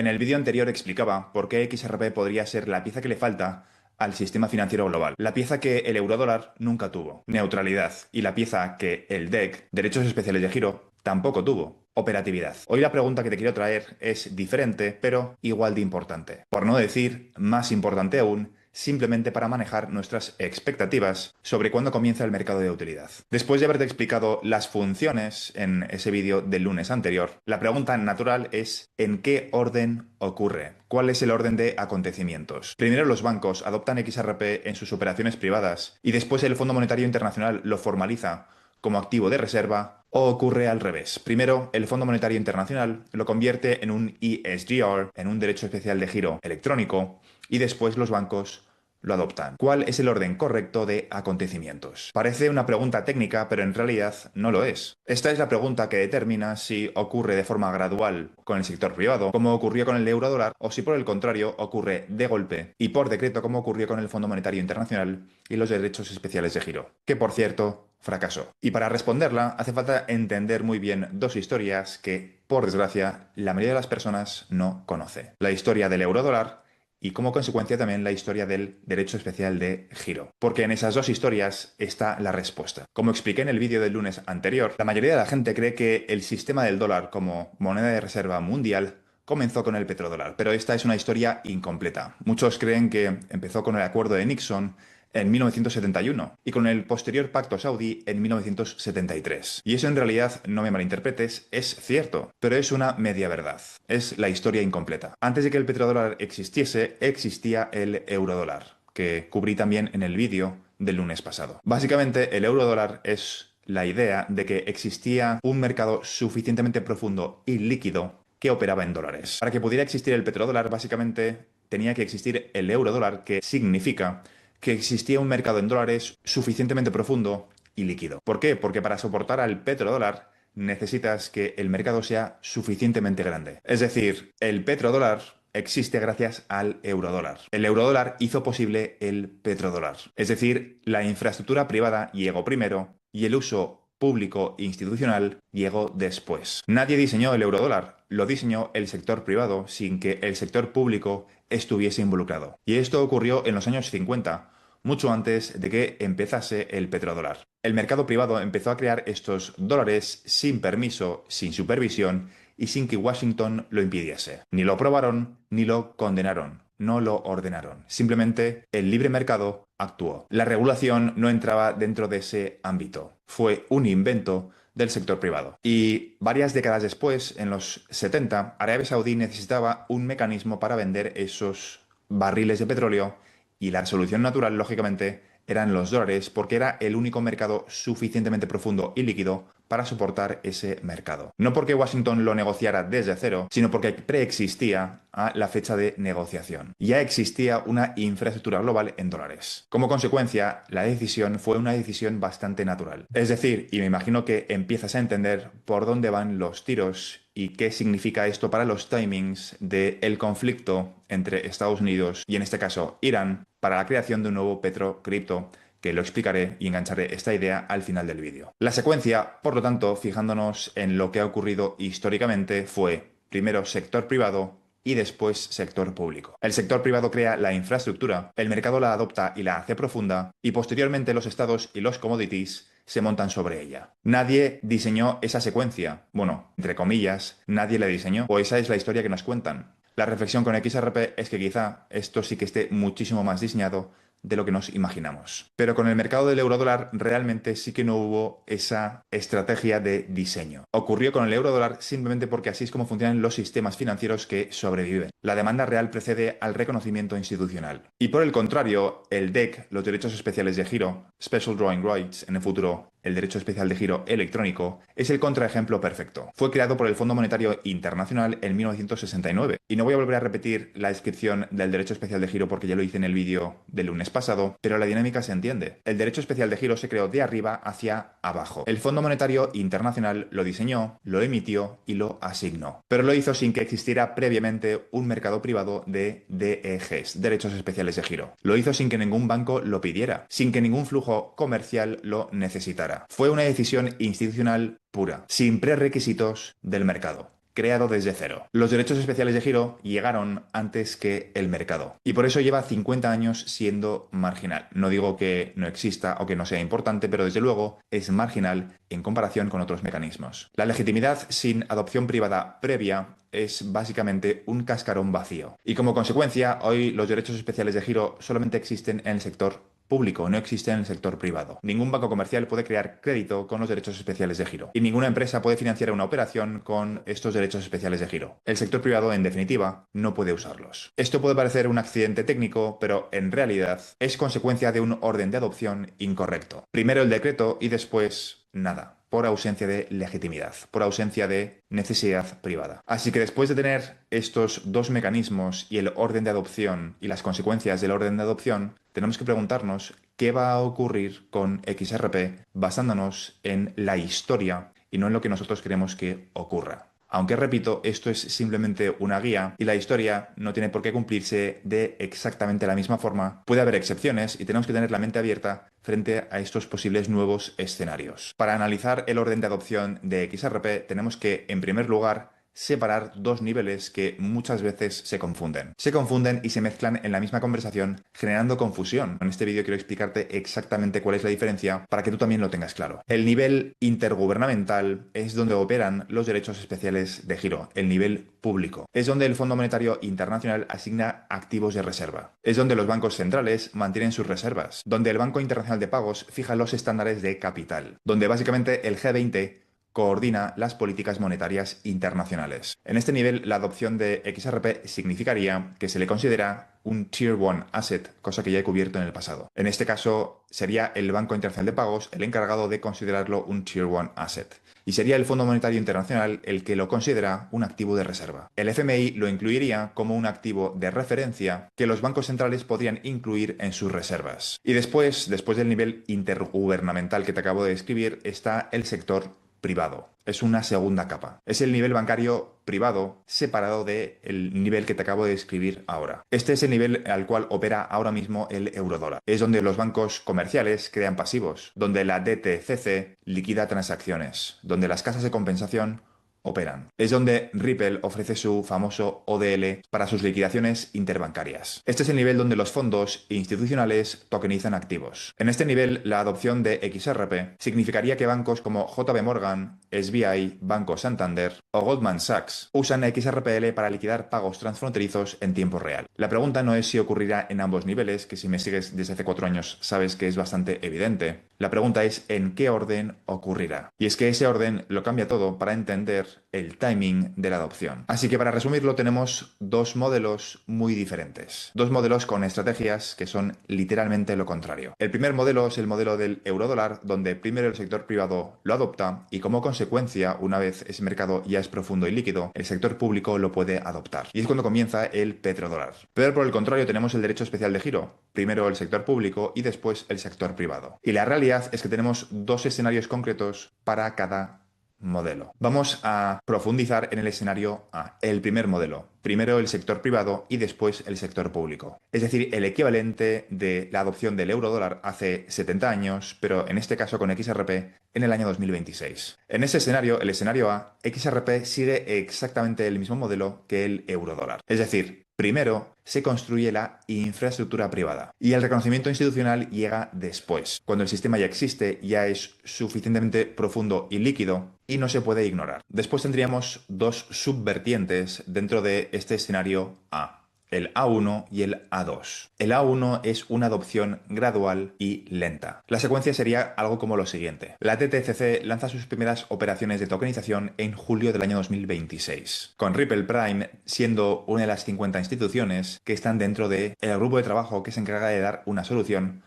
En el vídeo anterior explicaba por qué XRP podría ser la pieza que le falta al sistema financiero global. La pieza que el eurodólar nunca tuvo, neutralidad, y la pieza que el DEC, derechos especiales de giro, tampoco tuvo, operatividad. Hoy la pregunta que te quiero traer es diferente, pero igual de importante. Por no decir más importante aún, simplemente para manejar nuestras expectativas sobre cuándo comienza el mercado de utilidad. Después de haberte explicado las funciones en ese vídeo del lunes anterior, la pregunta natural es ¿en qué orden ocurre? ¿Cuál es el orden de acontecimientos? Primero los bancos adoptan XRP en sus operaciones privadas y después el Fondo Monetario Internacional lo formaliza como activo de reserva, o ocurre al revés. Primero, el Fondo Monetario Internacional lo convierte en un ESGR, en un derecho especial de giro electrónico, y después los bancos lo adoptan. ¿Cuál es el orden correcto de acontecimientos? Parece una pregunta técnica, pero en realidad no lo es. Esta es la pregunta que determina si ocurre de forma gradual con el sector privado, como ocurrió con el eurodólar, o si por el contrario ocurre de golpe y por decreto, como ocurrió con el Fondo Monetario Internacional y los derechos especiales de giro, que por cierto fracasó. Y para responderla hace falta entender muy bien dos historias que, por desgracia, la mayoría de las personas no conoce. La historia del eurodólar y como consecuencia también la historia del derecho especial de giro. Porque en esas dos historias está la respuesta. Como expliqué en el vídeo del lunes anterior, la mayoría de la gente cree que el sistema del dólar como moneda de reserva mundial comenzó con el petrodólar, pero esta es una historia incompleta. Muchos creen que empezó con el acuerdo de Nixon en 1971 y con el posterior pacto saudí en 1973. Y eso en realidad, no me malinterpretes, es cierto, pero es una media verdad. Es la historia incompleta. Antes de que el petrodólar existiese, existía el eurodólar, que cubrí también en el vídeo del lunes pasado. Básicamente, el eurodólar es la idea de que existía un mercado suficientemente profundo y líquido que operaba en dólares. Para que pudiera existir el petrodólar, básicamente tenía que existir el eurodólar, que significa que existía un mercado en dólares suficientemente profundo y líquido. ¿Por qué? Porque para soportar al petrodólar necesitas que el mercado sea suficientemente grande. Es decir, el petrodólar existe gracias al eurodólar. El eurodólar hizo posible el petrodólar. Es decir, la infraestructura privada llegó primero y el uso público e institucional llegó después. Nadie diseñó el eurodólar, lo diseñó el sector privado sin que el sector público estuviese involucrado. Y esto ocurrió en los años 50, mucho antes de que empezase el petrodólar. El mercado privado empezó a crear estos dólares sin permiso, sin supervisión y sin que Washington lo impidiese. Ni lo aprobaron ni lo condenaron. No lo ordenaron. Simplemente el libre mercado actuó. La regulación no entraba dentro de ese ámbito. Fue un invento del sector privado. Y varias décadas después, en los 70, Arabia Saudí necesitaba un mecanismo para vender esos barriles de petróleo y la solución natural, lógicamente, eran los dólares porque era el único mercado suficientemente profundo y líquido para soportar ese mercado. No porque Washington lo negociara desde cero, sino porque preexistía a la fecha de negociación. Ya existía una infraestructura global en dólares. Como consecuencia, la decisión fue una decisión bastante natural. Es decir, y me imagino que empiezas a entender por dónde van los tiros y qué significa esto para los timings del conflicto entre Estados Unidos y, en este caso, Irán, para la creación de un nuevo petrocripto, que lo explicaré y engancharé esta idea al final del vídeo. La secuencia, por lo tanto, fijándonos en lo que ha ocurrido históricamente, fue primero sector privado y después sector público. El sector privado crea la infraestructura, el mercado la adopta y la hace profunda, y posteriormente los estados y los commodities se montan sobre ella. Nadie diseñó esa secuencia. Bueno, entre comillas, nadie la diseñó, o esa es la historia que nos cuentan. La reflexión con XRP es que quizá esto sí que esté muchísimo más diseñado de lo que nos imaginamos. Pero con el mercado del eurodólar realmente sí que no hubo esa estrategia de diseño. Ocurrió con el eurodólar simplemente porque así es como funcionan los sistemas financieros que sobreviven. La demanda real precede al reconocimiento institucional. Y por el contrario, el DEC, los derechos especiales de giro, Special Drawing Rights, en el futuro el derecho especial de giro electrónico, es el contraejemplo perfecto. Fue creado por el Fondo Monetario Internacional en 1969. Y no voy a volver a repetir la descripción del derecho especial de giro porque ya lo hice en el vídeo del lunes pasado, pero la dinámica se entiende. El derecho especial de giro se creó de arriba hacia abajo. El Fondo Monetario Internacional lo diseñó, lo emitió y lo asignó. Pero lo hizo sin que existiera previamente un mercado privado de DEGs, derechos especiales de giro. Lo hizo sin que ningún banco lo pidiera, sin que ningún flujo comercial lo necesitara. Fue una decisión institucional pura, sin prerequisitos del mercado. creado desde cero. Los derechos especiales de giro llegaron antes que el mercado y por eso lleva 50 años siendo marginal. No digo que no exista o que no sea importante, pero desde luego es marginal en comparación con otros mecanismos. La legitimidad sin adopción privada previa es básicamente un cascarón vacío. Y como consecuencia, hoy los derechos especiales de giro solamente existen en el sector público, no existe en el sector privado. Ningún banco comercial puede crear crédito con los derechos especiales de giro y ninguna empresa puede financiar una operación con estos derechos especiales de giro. El sector privado, en definitiva, no puede usarlos. Esto puede parecer un accidente técnico, pero en realidad es consecuencia de un orden de adopción incorrecto. Primero el decreto y después nada, por ausencia de legitimidad, por ausencia de necesidad privada. Así que después de tener estos dos mecanismos y el orden de adopción y las consecuencias del orden de adopción, tenemos que preguntarnos qué va a ocurrir con XRP basándonos en la historia y no en lo que nosotros queremos que ocurra. Aunque repito, esto es simplemente una guía y la historia no tiene por qué cumplirse de exactamente la misma forma. Puede haber excepciones y tenemos que tener la mente abierta frente a estos posibles nuevos escenarios. Para analizar el orden de adopción de XRP tenemos que, en primer lugar, separar dos niveles que muchas veces se confunden. Se confunden y se mezclan en la misma conversación, generando confusión. En este vídeo quiero explicarte exactamente cuál es la diferencia para que tú también lo tengas claro. El nivel intergubernamental es donde operan los derechos especiales de giro, el nivel público. Es donde el Fondo Monetario Internacional asigna activos de reserva. Es donde los bancos centrales mantienen sus reservas, donde el Banco Internacional de Pagos fija los estándares de capital, donde básicamente el G20 coordina las políticas monetarias internacionales. En este nivel, la adopción de XRP significaría que se le considera un Tier 1 Asset, cosa que ya he cubierto en el pasado. En este caso, sería el Banco Internacional de Pagos el encargado de considerarlo un Tier 1 Asset. Y sería el Fondo Monetario Internacional el que lo considera un activo de reserva. El FMI lo incluiría como un activo de referencia que los bancos centrales podrían incluir en sus reservas. Y después del nivel intergubernamental que te acabo de describir, está el sector privado. Es una segunda capa. Es el nivel bancario privado separado del nivel que te acabo de describir ahora. Este es el nivel al cual opera ahora mismo el eurodólar. Es donde los bancos comerciales crean pasivos, donde la DTCC liquida transacciones, donde las casas de compensación operan. Es donde Ripple ofrece su famoso ODL para sus liquidaciones interbancarias. Este es el nivel donde los fondos institucionales tokenizan activos. En este nivel, la adopción de XRP significaría que bancos como JP Morgan, SBI, Banco Santander o Goldman Sachs usan XRPL para liquidar pagos transfronterizos en tiempo real. La pregunta no es si ocurrirá en ambos niveles, que si me sigues desde hace 4 años sabes que es bastante evidente. La pregunta es en qué orden ocurrirá. Y es que ese orden lo cambia todo para entender el timing de la adopción. Así que para resumirlo tenemos dos modelos muy diferentes. Dos modelos con estrategias que son literalmente lo contrario. El primer modelo es el modelo del eurodólar, donde primero el sector privado lo adopta y como consecuencia, una vez ese mercado ya es profundo y líquido, el sector público lo puede adoptar. Y es cuando comienza el petrodólar. Pero por el contrario tenemos el derecho especial de giro. Primero el sector público y después el sector privado. Y la realidad es que tenemos dos escenarios concretos para cada modelo. Vamos a profundizar en el escenario A, el primer modelo. Primero el sector privado y después el sector público. Es decir, el equivalente de la adopción del eurodólar hace 70 años, pero en este caso con XRP en el año 2026. En ese escenario, el escenario A, XRP sigue exactamente el mismo modelo que el eurodólar. Es decir, primero se construye la infraestructura privada y el reconocimiento institucional llega después, cuando el sistema ya existe, ya es suficientemente profundo y líquido y no se puede ignorar. Después tendríamos dos subvertientes dentro de este escenario A. El A1 y el A2. El A1 es una adopción gradual y lenta. La secuencia sería algo como lo siguiente. La DTCC lanza sus primeras operaciones de tokenización en julio del año 2026, con Ripple Prime siendo una de las 50 instituciones que están dentro del grupo de trabajo que se encarga de dar una solución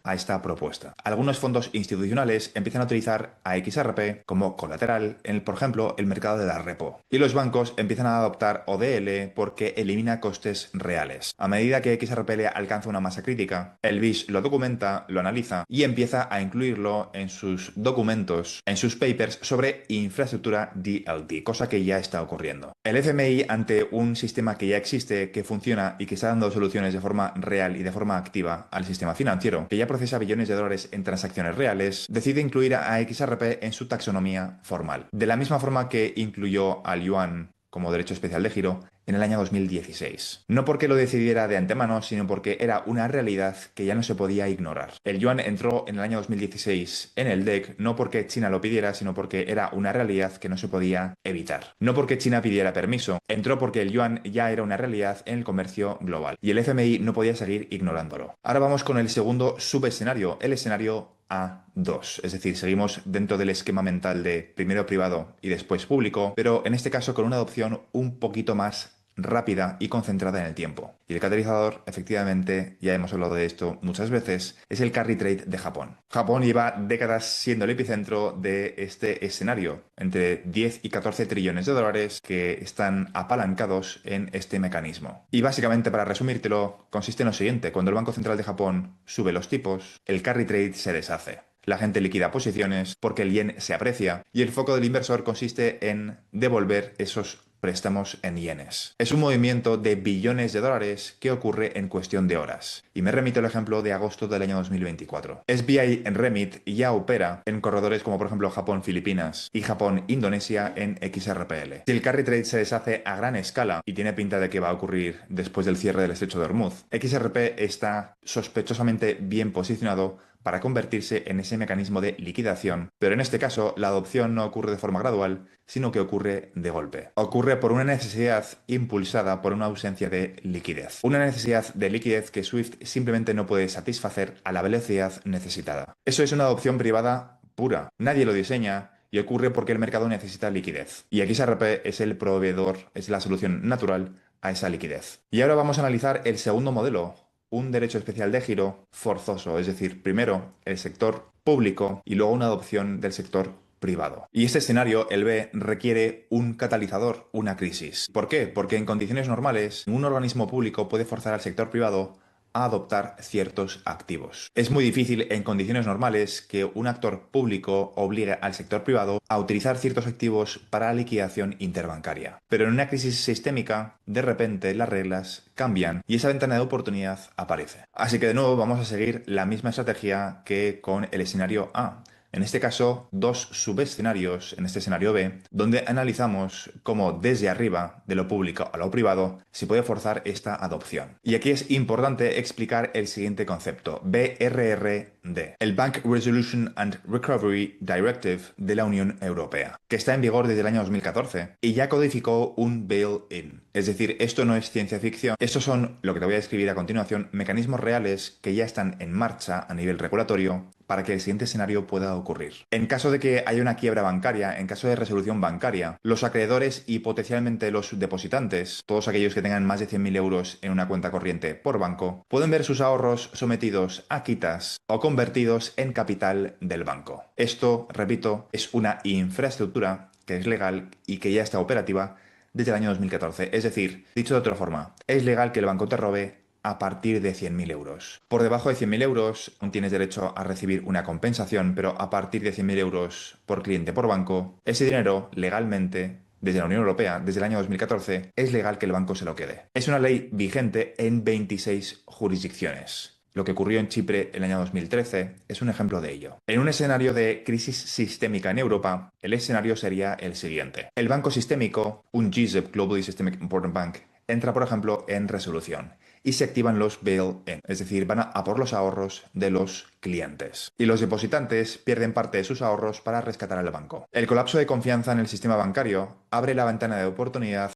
a esta propuesta. Algunos fondos institucionales empiezan a utilizar a XRP como colateral en, por ejemplo, el mercado de la repo. Y los bancos empiezan a adoptar ODL porque elimina costes reales. A medida que XRP alcanza una masa crítica, el BIS lo documenta, lo analiza y empieza a incluirlo en sus documentos, en sus papers sobre infraestructura DLT, cosa que ya está ocurriendo. El FMI, ante un sistema que ya existe, que funciona y que está dando soluciones de forma real y de forma activa al sistema financiero, que ya procesa billones de dólares en transacciones reales, decide incluir a XRP en su taxonomía formal. De la misma forma que incluyó al yuan como derecho especial de giro en el año 2016. No porque lo decidiera de antemano, sino porque era una realidad que ya no se podía ignorar. El yuan entró en el año 2016 en el DEC no porque China lo pidiera, sino porque era una realidad que no se podía evitar. No porque China pidiera permiso, entró porque el yuan ya era una realidad en el comercio global y el FMI no podía seguir ignorándolo. Ahora vamos con el segundo subescenario, el escenario A2, es decir, seguimos dentro del esquema mental de primero privado y después público, pero en este caso con una adopción un poquito más rápida y concentrada en el tiempo. Y el catalizador, efectivamente, ya hemos hablado de esto muchas veces, es el carry trade de Japón. Japón lleva décadas siendo el epicentro de este escenario, entre 10 y 14 trillones de dólares que están apalancados en este mecanismo. Y básicamente, para resumírtelo, consiste en lo siguiente: cuando el Banco Central de Japón sube los tipos, el carry trade se deshace. La gente liquida posiciones porque el yen se aprecia y el foco del inversor consiste en devolver esos préstamos en yenes. Es un movimiento de billones de dólares que ocurre en cuestión de horas. Y me remito al ejemplo de agosto del año 2024. SBI en Remit ya opera en corredores como por ejemplo Japón-Filipinas y Japón-Indonesia en XRPL. Si el carry trade se deshace a gran escala y tiene pinta de que va a ocurrir después del cierre del estrecho de Hormuz, XRP está sospechosamente bien posicionado para convertirse en ese mecanismo de liquidación, pero en este caso la adopción no ocurre de forma gradual, sino que ocurre de golpe. Ocurre por una necesidad impulsada por una ausencia de liquidez. Una necesidad de liquidez que SWIFT simplemente no puede satisfacer a la velocidad necesitada. Eso es una adopción privada pura. Nadie lo diseña y ocurre porque el mercado necesita liquidez. Y XRP es el proveedor, es la solución natural a esa liquidez. Y ahora vamos a analizar el segundo modelo, un derecho especial de giro forzoso, es decir, primero el sector público y luego una adopción del sector privado. Y este escenario, el B, requiere un catalizador, una crisis. ¿Por qué? Porque en condiciones normales, un organismo público puede forzar al sector privado a adoptar ciertos activos. Es muy difícil en condiciones normales que un actor público obligue al sector privado a utilizar ciertos activos para la liquidación interbancaria. Pero en una crisis sistémica, de repente las reglas cambian y esa ventana de oportunidad aparece. Así que de nuevo vamos a seguir la misma estrategia que con el escenario A. En este caso, dos subescenarios en este escenario B, donde analizamos cómo desde arriba, de lo público a lo privado, se puede forzar esta adopción. Y aquí es importante explicar el siguiente concepto, BRRD, el Bank Resolution and Recovery Directive de la Unión Europea, que está en vigor desde el año 2014 y ya codificó un bail-in. Es decir, esto no es ciencia ficción, estos son, lo que te voy a describir a continuación, mecanismos reales que ya están en marcha a nivel regulatorio para que el siguiente escenario pueda ocurrir. En caso de que haya una quiebra bancaria, en caso de resolución bancaria, los acreedores y potencialmente los depositantes, todos aquellos que tengan más de 100.000 euros en una cuenta corriente por banco, pueden ver sus ahorros sometidos a quitas o convertidos en capital del banco. Esto, repito, es una infraestructura que es legal y que ya está operativa desde el año 2014. Es decir, dicho de otra forma, es legal que el banco te robe a partir de 100.000 euros. Por debajo de 100.000 euros aún tienes derecho a recibir una compensación, pero a partir de 100.000 euros por cliente por banco, ese dinero legalmente, desde la Unión Europea, desde el año 2014, es legal que el banco se lo quede. Es una ley vigente en 26 jurisdicciones. Lo que ocurrió en Chipre el año 2013 es un ejemplo de ello. En un escenario de crisis sistémica en Europa, el escenario sería el siguiente. El banco sistémico, un GSIB, Globally Systemic Important Bank, entra, por ejemplo, en resolución y se activan los bail-in, es decir, van a por los ahorros de los clientes. Y los depositantes pierden parte de sus ahorros para rescatar al banco. El colapso de confianza en el sistema bancario abre la ventana de oportunidad